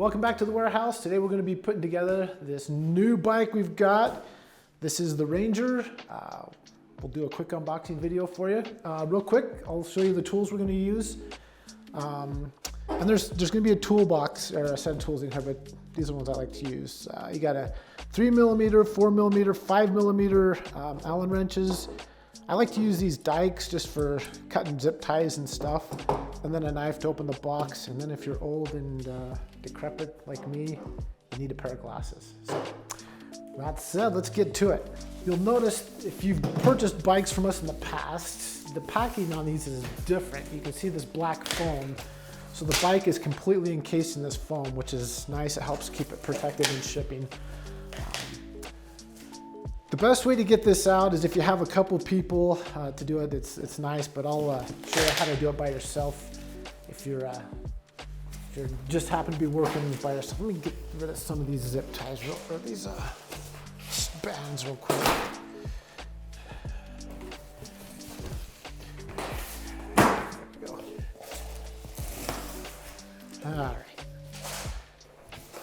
Welcome back to the warehouse. Today we're going to be putting together this new bike we've got. This is the Ranger. We'll do a quick unboxing video for you. Real quick, I'll show you the tools we're going to use. And there's going to be a toolbox or a set of tools in here, but these are the ones I like to use. You got a 3mm, 4mm, 5mm Allen wrenches. I like to use these dikes just for cutting zip ties and stuff, and then a knife to open the box. And then if you're old and decrepit like me, you need a pair of glasses. So that said, let's get to it. You'll notice if you've purchased bikes from us in the past, the packing on these is different. You can see this black foam. So the bike is completely encased in this foam, which is nice. It helps keep it protected in shipping. The best way to get this out is if you have a couple people to do it. It's nice, but I'll show you how to do it by yourself. If you're just happen to be working by yourself. Let me get rid of some of these zip ties, or these bands real quick. There we go. All right.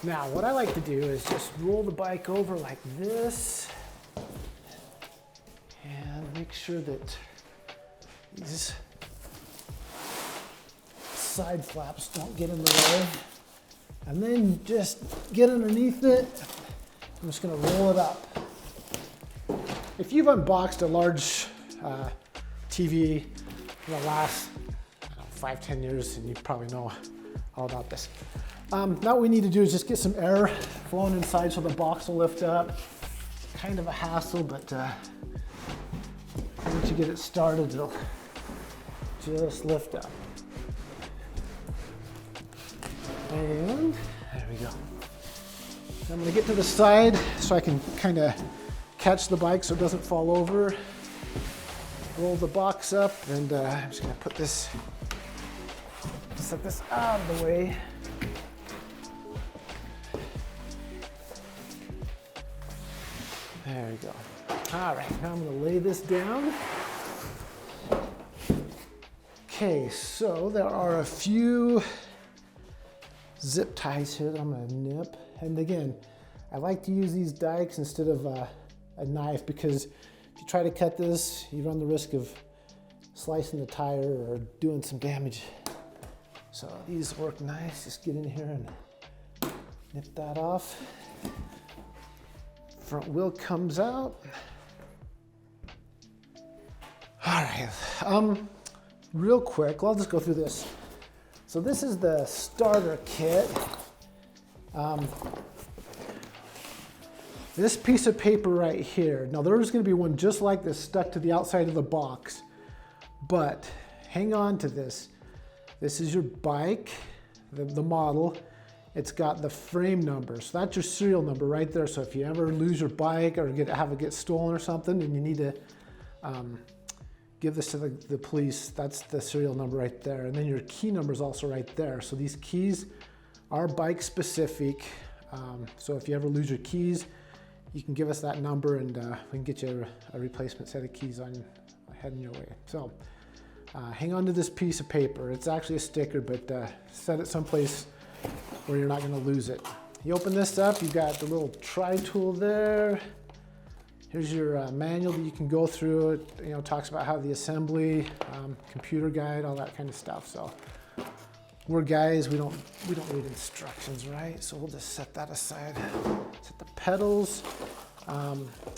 Now, what I like to do is just roll the bike over like this. And make sure that these side flaps don't get in the way. And then just get underneath it. I'm just gonna roll it up. If you've unboxed a large TV in the last 5-10 years, and you probably know all about this. Now what we need to do is just get some air flowing inside so the box will lift up. Kind of a hassle, but once you get it started, it'll just lift up. And there we go. I'm going to get to the side so I can kind of catch the bike so it doesn't fall over. Roll the box up, and I'm just going to put this, set this out of the way. There we go. All right, now I'm going to lay this down. Okay, so there are a few zip ties here that I'm going to nip. And again, I like to use these dikes instead of a knife, because if you try to cut this, you run the risk of slicing the tire or doing some damage. So these work nice. Just get in here and nip that off. Front wheel comes out. All right, real quick, I'll just go through this. So this is the starter kit. This piece of paper right here, now there's gonna be one just like this stuck to the outside of the box, but hang on to this. This is your bike, the model. It's got the frame number, so that's your serial number right there. So if you ever lose your bike or have it get stolen or something, and you need to give this to the police, that's the serial number right there. And then your key number is also right there. So these keys are bike specific. So if you ever lose your keys, you can give us that number, and we can get you a replacement set of keys on heading your way. So hang on to this piece of paper. It's actually a sticker, but set it someplace where you're not going to lose it. You open this up, you've got the little tri-tool there. Here's your manual that you can go through. It, you know, talks about how the assembly, computer guide, all that kind of stuff. So we're guys, we don't read instructions, right? So we'll just set that aside. Set the pedals.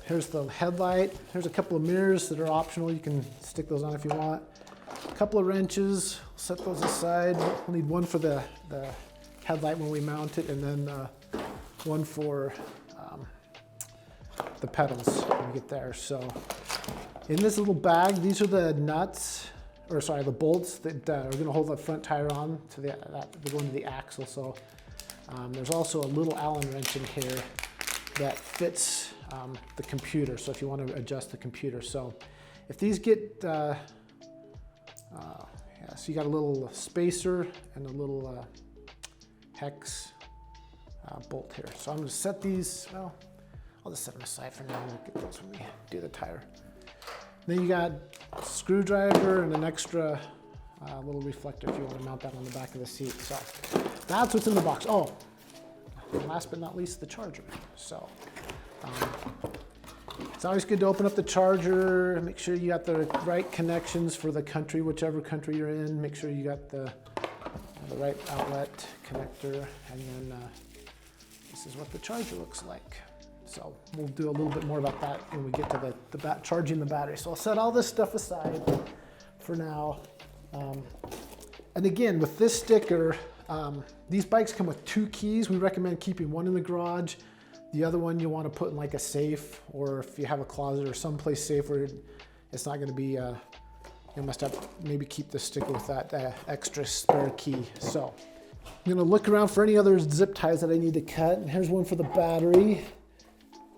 Here's the headlight. Here's a couple of mirrors that are optional. You can stick those on if you want. A couple of wrenches. Set those aside. We'll need one for the headlight when we mount it, and then one for the pedals when we get there. So in this little bag, these are the nuts, or sorry, the bolts that are going to hold the front tire on to they go into the axle. So there's also a little Allen wrench in here that fits the computer. So if you want to adjust the computer, so if these get yeah, so you got a little spacer and a little hex bolt here. So I'm going to set these, well, I'll just set them aside for now. We'll get those when we do the tire. Then you got a screwdriver and an extra little reflector if you want to mount that on the back of the seat. So that's what's in the box. Oh, and last but not least, the charger. So it's always good to open up the charger, make sure you got the right connections for the country, whichever country you're in. Make sure you got the right outlet connector, and then this is what the charger looks like. So we'll do a little bit more about that when we get to the charging the battery. So I'll set all this stuff aside for now. And again, with this sticker, these bikes come with 2 keys. We recommend keeping one in the garage. The other one you want to put in like a safe, or if you have a closet or someplace safe where it's not going to be, you must have maybe keep the sticker with that extra spare key. So I'm going to look around for any other zip ties that I need to cut. And here's one for the battery.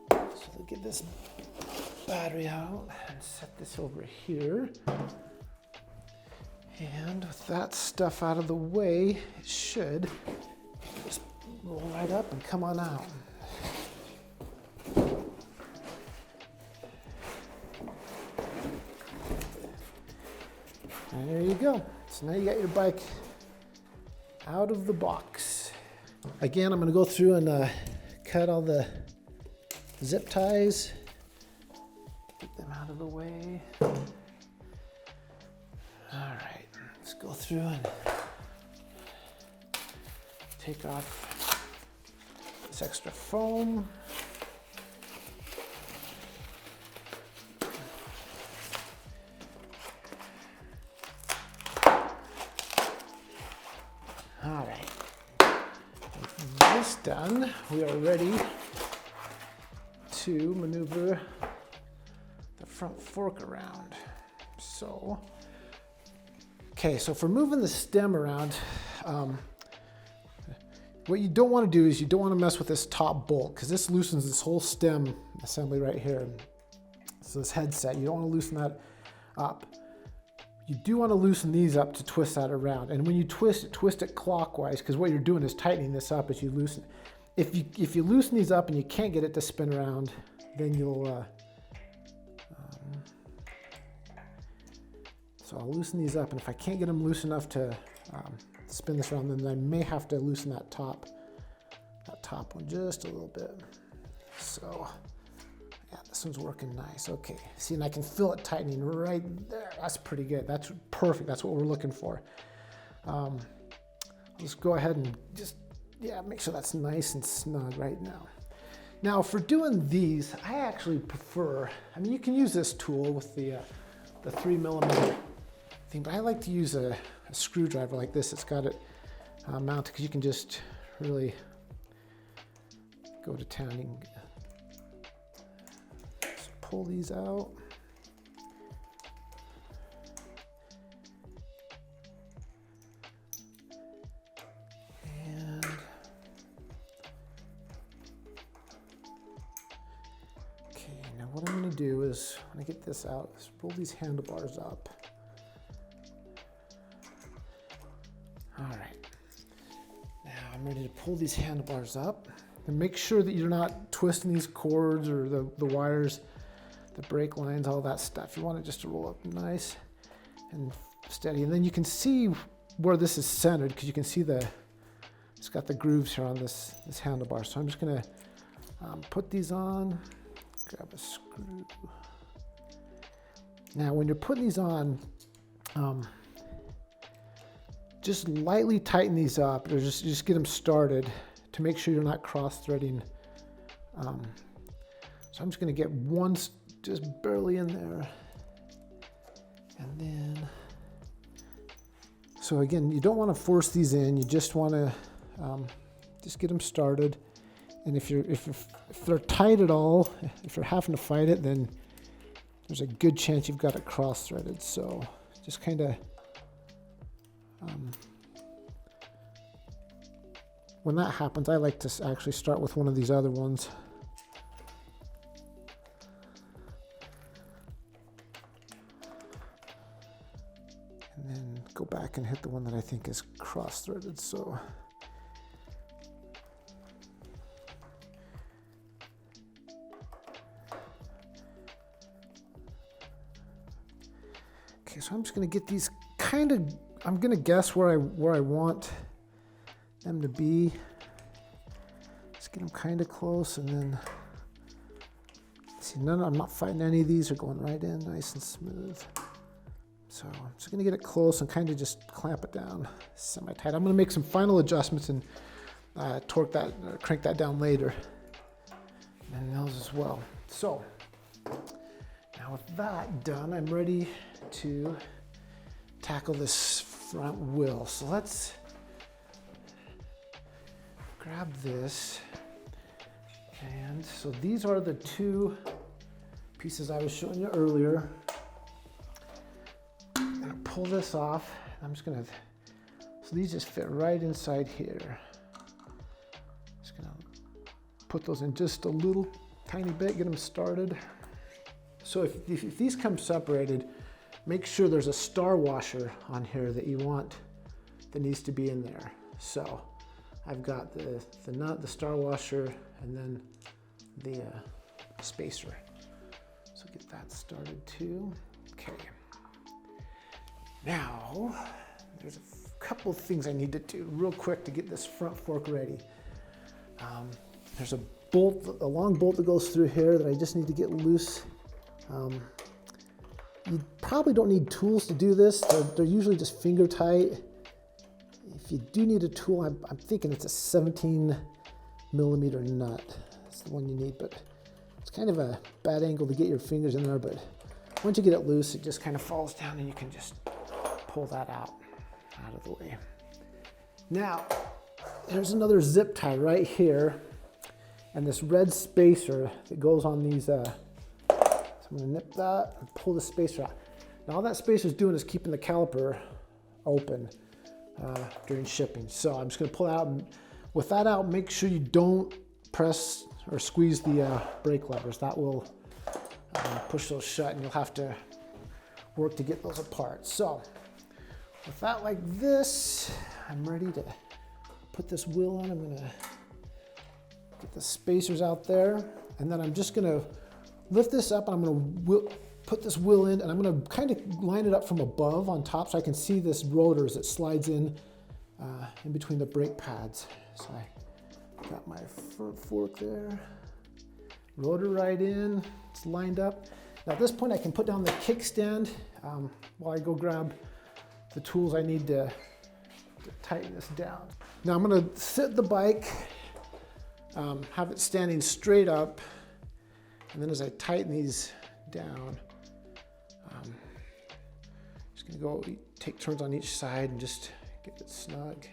So I'll get this battery out and set this over here. And with that stuff out of the way, it should just roll right up and come on out. And there you go. So now you got your bike out of the box. Again, I'm going to go through and cut all the zip ties, get them out of the way. All right, let's go through and take off this extra foam. All right, with this done, we are ready to maneuver the front fork around. So, okay, so for moving the stem around, what you don't want to do is you don't want to mess with this top bolt, because this loosens this whole stem assembly right here. So this headset, you don't want to loosen that up. You do want to loosen these up to twist that around. And when you twist it clockwise, because what you're doing is tightening this up as you loosen it. If you loosen these up and you can't get it to spin around, then you'll, so I'll loosen these up, and if I can't get them loose enough to spin this around, then I may have to loosen that top one just a little bit. So yeah, this one's working nice. Okay, see, and I can feel it tightening right there. That's pretty good. That's perfect. That's what we're looking for. I'll just go ahead and just, yeah, make sure that's nice and snug right now. Now for doing these, I actually prefer, I mean, you can use this tool with the 3mm thing, but I like to use a screwdriver like this. It's got it mounted, because you can just really go to town. You can just pull these out. And okay, now what I'm going to do is, when I get this out, is roll these handlebars up. All right, now I'm ready to pull these handlebars up, and make sure that you're not twisting these cords or the wires, the brake lines, all that stuff. You want it just to roll up nice and steady. And then you can see where this is centered, because you can see it's got the grooves here on this handlebar. So I'm just gonna put these on, grab a screw. Now when you're putting these on, just lightly tighten these up, or just get them started to make sure you're not cross-threading. So I'm just going to get one just barely in there. And then, so again, you don't want to force these in. You just want to just get them started. And if they're tight at all, if you're having to fight it, then there's a good chance you've got it cross-threaded. So just kind of, when that happens, I like to actually start with one of these other ones. And then go back and hit the one that I think is cross-threaded. So okay, so I'm just going to get these kind of, I'm going to guess where I want them to be. get them kind of close, and then see, I'm not fighting any of these, are going right in nice and smooth. So I'm just gonna get it close and kind of just clamp it down semi-tight. I'm gonna make some final adjustments and torque that, or crank that down later. And those as well. So now with that done, I'm ready to tackle this front wheel. So let's grab this. And so these are the two pieces I was showing you earlier. I'm gonna pull this off. I'm just gonna, so these just fit right inside here. Just gonna put those in just a little tiny bit, get them started. So if these come separated, make sure there's a star washer on here that you want, that needs to be in there. So I've got the nut, the star washer, and then the spacer. So get that started too. Okay. Now, there's a couple of things I need to do real quick to get this front fork ready. There's a bolt, a long bolt that goes through here that I just need to get loose. You probably don't need tools to do this. They're usually just finger tight. If you do need a tool, I'm thinking it's a 17 millimeter nut. That's the one you need, but it's kind of a bad angle to get your fingers in there, but once you get it loose, it just kind of falls down and you can just pull that out of the way. Now, there's another zip tie right here, and this red spacer that goes on these, so I'm gonna nip that and pull the spacer out. Now all that spacer is doing is keeping the caliper open during shipping. So I'm just gonna pull it out, and with that out, make sure you don't press or squeeze the brake levers. That will push those shut, and you'll have to work to get those apart. So with that like this, I'm ready to put this wheel on. I'm gonna get the spacers out there, and then I'm just gonna lift this up, and I'm gonna put this wheel in, and I'm gonna kind of line it up from above on top so I can see this rotor as it slides in between the brake pads. So I got my front fork there, rotor right in, it's lined up. Now at this point I can put down the kickstand while I go grab the tools I need to tighten this down. Now I'm gonna sit the bike, have it standing straight up, and then as I tighten these down, just gonna go take turns on each side and just get it snug.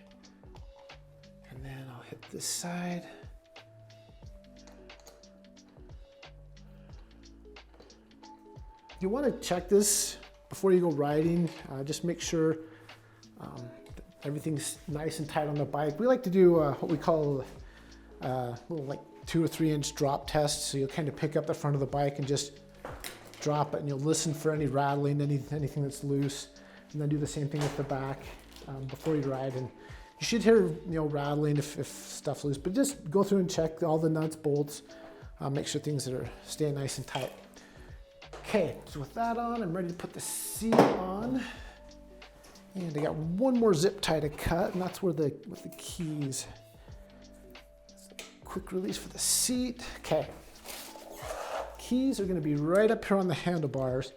And then I'll hit this side. You want to check this before you go riding. Just make sure everything's nice and tight on the bike. We like to do what we call little like 2 or 3 inch drop tests. So you'll kind of pick up the front of the bike and just drop it, and you'll listen for any rattling, anything that's loose, and then do the same thing with the back before you ride. And you should hear rattling if stuff's loose, but just go through and check all the nuts, bolts, make sure things are staying nice and tight. Okay, so with that on, I'm ready to put the seat on. And I got one more zip tie to cut, and that's where with the keys. Quick release for the seat. Okay. Keys are going to be right up here on the handlebars.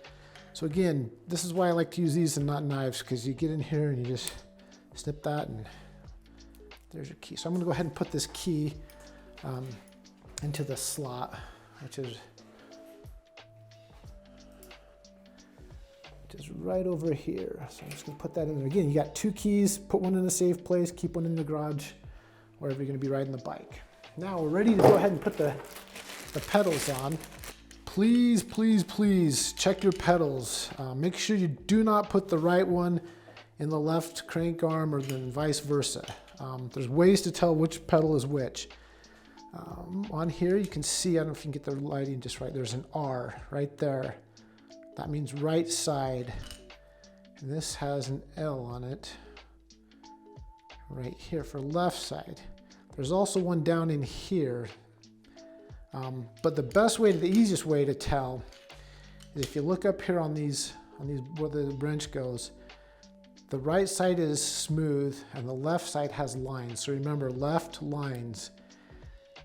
So again, this is why I like to use these and not knives, because you get in here and you just snip that and there's your key. So I'm going to go ahead and put this key into the slot, which is right over here. So I'm just going to put that in there. Again, you got 2 keys, put one in a safe place, keep one in the garage, wherever you're going to be riding the bike. Now we're ready to go ahead and put the pedals on. Please, please, please check your pedals. Make sure you do not put the right one in the left crank arm, or then vice versa. There's ways to tell which pedal is which. On here you can see, I don't know if you can get the lighting just right, there's an R right there. That means right side. And this has an L on it right here for left side. There's also one down in here. But the best way, the easiest way to tell is if you look up here on these where the wrench goes, the right side is smooth and the left side has lines. So remember, left lines.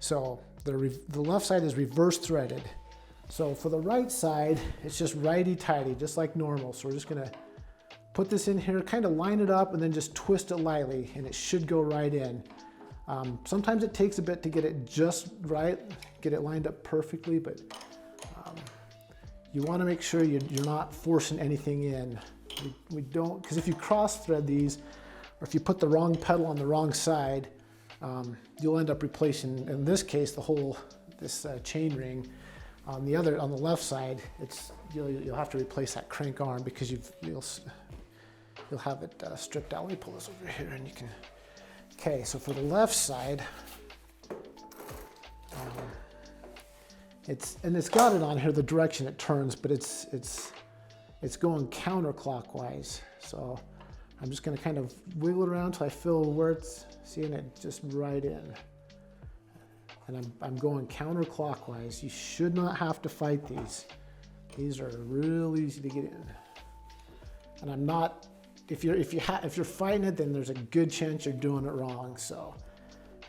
So the left side is reverse threaded. So for the right side, it's just righty-tighty, just like normal. So we're just gonna put this in here, kind of line it up, and then just twist it lightly, and it should go right in. Sometimes it takes a bit to get it just right, get it lined up perfectly, but you want to make sure you're not forcing anything in. We don't, because if you cross thread these, or if you put the wrong pedal on the wrong side, you'll end up replacing, in this case, this chain ring. On the left side, you'll have to replace that crank arm because you'll have it stripped out. Let me pull this over here, and you can. Okay, so for the left side, it's got it on here the direction it turns, but it's going counterclockwise. So I'm just going to kind of wiggle it around until I feel where it's seeing it just right in. And I'm going counterclockwise. You should not have to fight these. These are real easy to get in. And I'm not. If you're fighting it, then there's a good chance you're doing it wrong. So,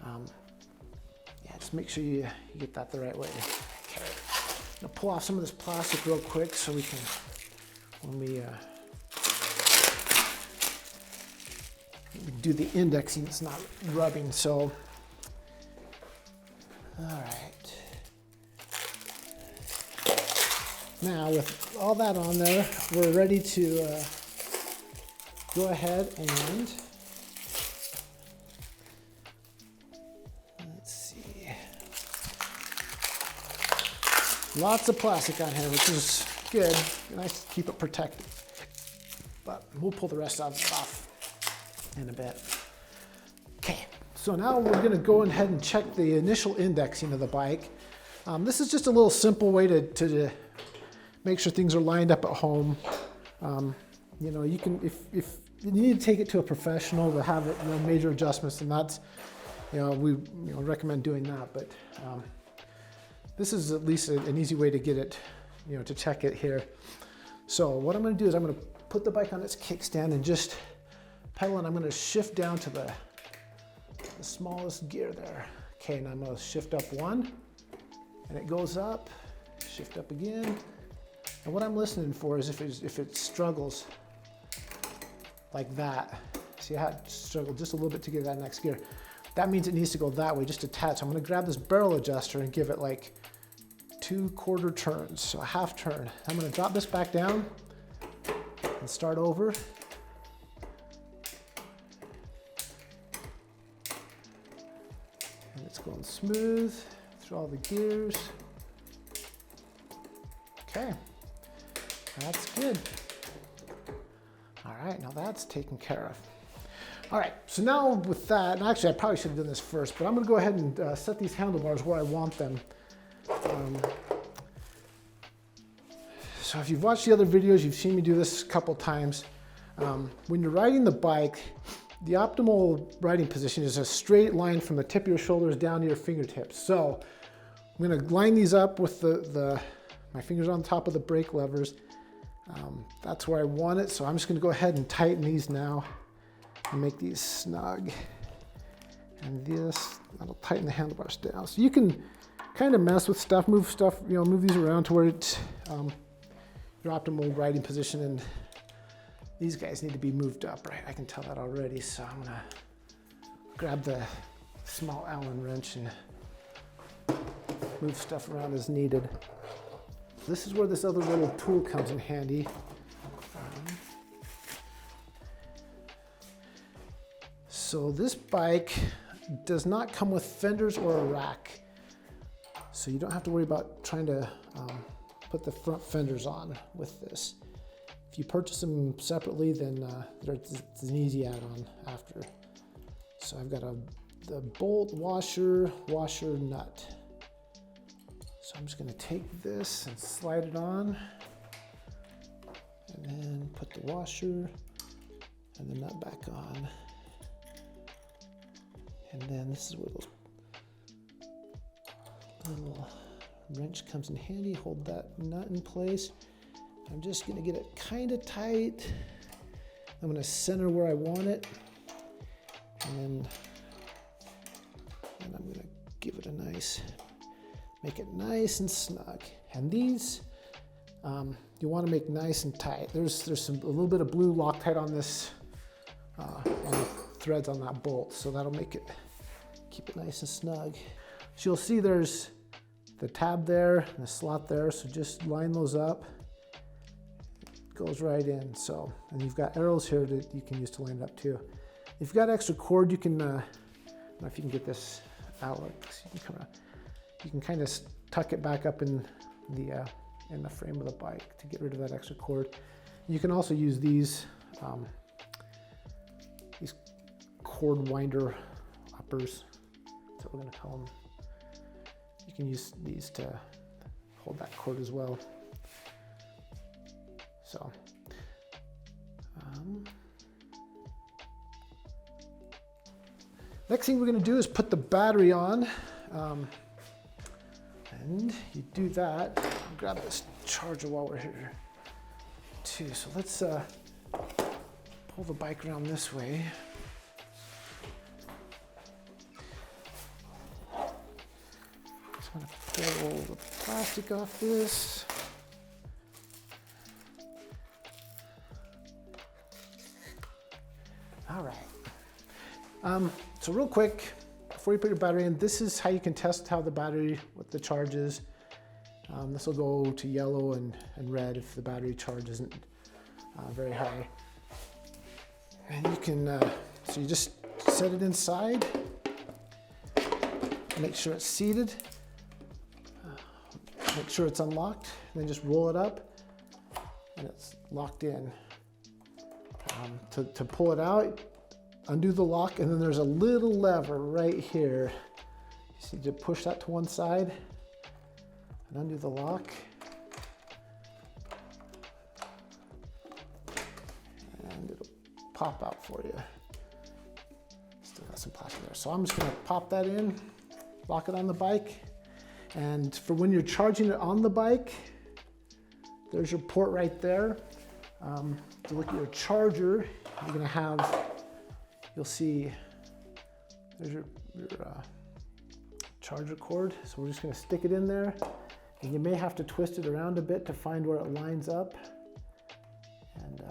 yeah, just make sure you get that the right way. Okay. I'm gonna pull off some of this plastic real quick so we can, when we do the indexing, it's not rubbing. So, all right. Now with all that on there, we're ready to go ahead and let's see. Lots of plastic on here, which is good. Nice to keep it protected. But we'll pull the rest of it off in a bit. Okay, so now we're going to go ahead and check the initial indexing of the bike. This is just a little simple way to make sure things are lined up at home. You know, you can, if you need to take it to a professional to have it, you know, major adjustments, and that's, we recommend doing that. But this is at least an easy way to get it, to check it here. So what I'm going to do is I'm going to put the bike on its kickstand and just pedal, and I'm going to shift down to the smallest gear there. Okay, and I'm going to shift up one, and it goes up, shift up again. And what I'm listening for is if it struggles like that. See how it struggled just a little bit to get that next gear. That means it needs to go that way, just attach. I'm going to grab this barrel adjuster and give it like 2 quarter turns, so a half turn. I'm going to drop this back down and start over. And it's going smooth through all the gears. Okay, that's good. All right, now that's taken care of. All right, so now with that, and actually I probably should have done this first, but I'm gonna go ahead and set these handlebars where I want them. So if you've watched the other videos, you've seen me do this a couple times. When you're riding the bike, the optimal riding position is a straight line from the tip of your shoulders down to your fingertips. So I'm gonna line these up with my fingers on top of the brake levers. That's where I want it, so I'm just going to go ahead and tighten these now and make these snug. And that'll tighten the handlebars down. So you can kind of mess with stuff, move these around to where it's your optimal riding position, and these guys need to be moved up, right? I can tell that already, so I'm going to grab the small Allen wrench and move stuff around as needed. This is where this other little tool comes in handy. So this bike does not come with fenders or a rack. So you don't have to worry about trying to put the front fenders on with this. If you purchase them separately, then it's an easy add-on after. So I've got the bolt, washer, nut. So I'm just going to take this and slide it on, and then put the washer and the nut back on. And then this is where those little wrench comes in handy. Hold that nut in place. I'm just going to get it kind of tight. I'm going to center where I want it, and then I'm going to give it a nice, make it nice and snug. And these, you want to make nice and tight. There's a little bit of blue Loctite on this, on the threads on that bolt, so that'll make it, keep it nice and snug. So you'll see there's the tab there and the slot there, so just line those up. It goes right in, so, and you've got arrows here that you can use to line it up too. If you've got extra cord, you can, I don't know if you can get this out, you can kind of tuck it back up in the frame of the bike to get rid of that extra cord. You can also use these cord winder uppers, that's what we're going to call them. You can use these to hold that cord as well. So, next thing we're going to do is put the battery on. And you do that. I'll grab this charger while we're here too. So let's pull the bike around this way. Just want to pull the plastic off this. All right. So real quick, before you put your battery in, this is how you can test how the battery, what the charge is. This will go to yellow and red if the battery charge isn't very high. And you can, so you just set it inside, make sure it's seated, make sure it's unlocked, and then just roll it up and it's locked in. To pull it out, undo the lock, and then there's a little lever right here. You see, to push that to one side and undo the lock. And it'll pop out for you. Still got some plastic there. So I'm just gonna pop that in, lock it on the bike. And for when you're charging it on the bike, there's your port right there. To look at your charger, you're gonna have, you'll see there's your charger cord. So we're just gonna stick it in there, and you may have to twist it around a bit to find where it lines up. And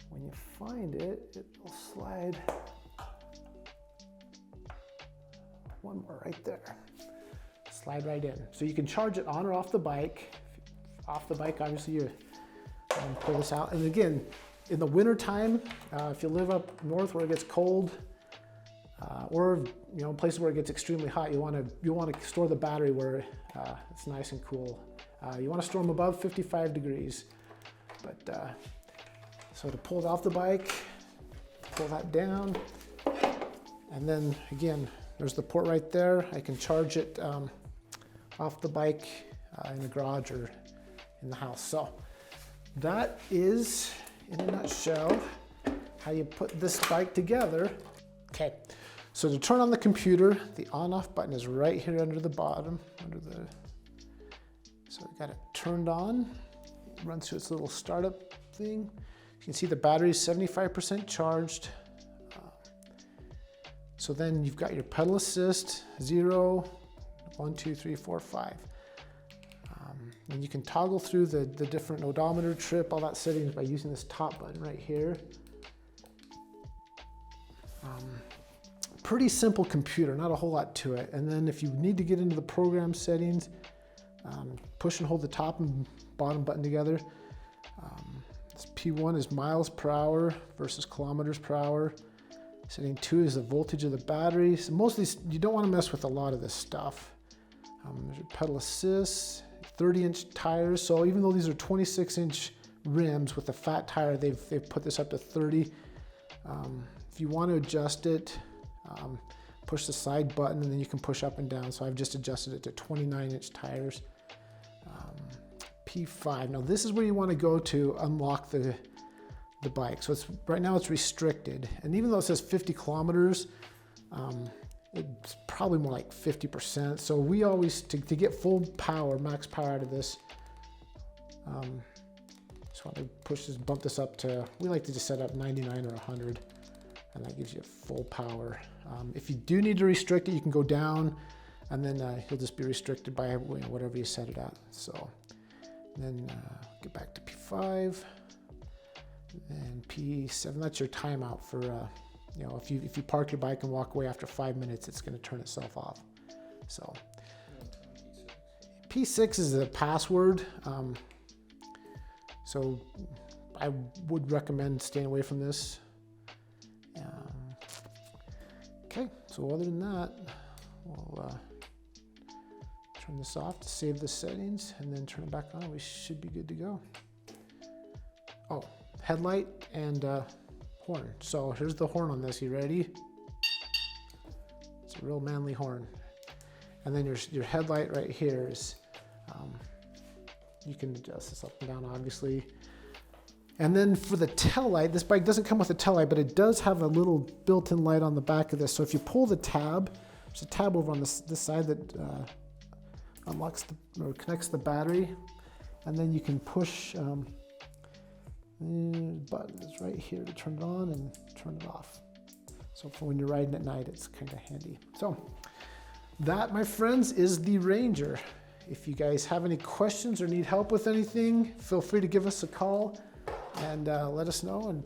when you find it, it will slide one more right there. Slide right in. So you can charge it on or off the bike. Off the bike, obviously you pull this out. And again, in the winter time, if you live up north where it gets cold, or places where it gets extremely hot, you want to store the battery where it's nice and cool. You want to store them above 55 degrees. But so to pull it off the bike, pull that down, and then again, there's the port right there. I can charge it off the bike in the garage or in the house. So that is, in a nutshell, how you put this bike together. Okay, so to turn on the computer, the on-off button is right here under the bottom, so we got it turned on. It runs through its little startup thing. You can see the battery is 75% charged. So then you've got your pedal assist, 0, 1, 2, 3, 4, 5. And you can toggle through the different odometer, trip, all that settings by using this top button right here. Pretty simple computer, not a whole lot to it. And then if you need to get into the program settings, push and hold the top and bottom button together. This P1 is miles per hour versus kilometers per hour. Setting 2 is the voltage of the battery. So most of these, you don't want to mess with a lot of this stuff. There's your pedal assist, 30-inch tires. So even though these are 26-inch rims with a fat tire, they've put this up to 30. If you want to adjust it, push the side button and then you can push up and down. So I've just adjusted it to 29-inch tires. P5. Now this is where you want to go to unlock the bike. So right now it's restricted. And even though it says 50 kilometers, it's probably more like 50%. So we always, to get full power, max power out of this, just want to push this, bump this up to, we like to just set up 99 or 100. and that gives you full power. If you do need to restrict it, you can go down, and then he'll just be restricted by whatever you set it at. So then get back to P5 and P7. That's your timeout for if you park your bike and walk away after 5 minutes, it's going to turn itself off. So P6 is the password. So I would recommend staying away from this. Okay, so other than that, we'll turn this off to save the settings and then turn it back on. We should be good to go. Oh, headlight and horn. So here's the horn on this. You ready? It's a real manly horn. And then your headlight right here is, you can adjust this up and down, obviously. And then for the tail light, this bike doesn't come with a tail light, but it does have a little built-in light on the back of this. So if you pull the tab, there's a tab over on this side that unlocks or connects the battery, and then you can push the button is right here to turn it on and turn it off. So for when you're riding at night, it's kind of handy. So that, my friends, is the Ranger. If you guys have any questions or need help with anything, feel free to give us a call and let us know. And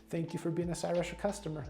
thank you for being a Cyrusher customer.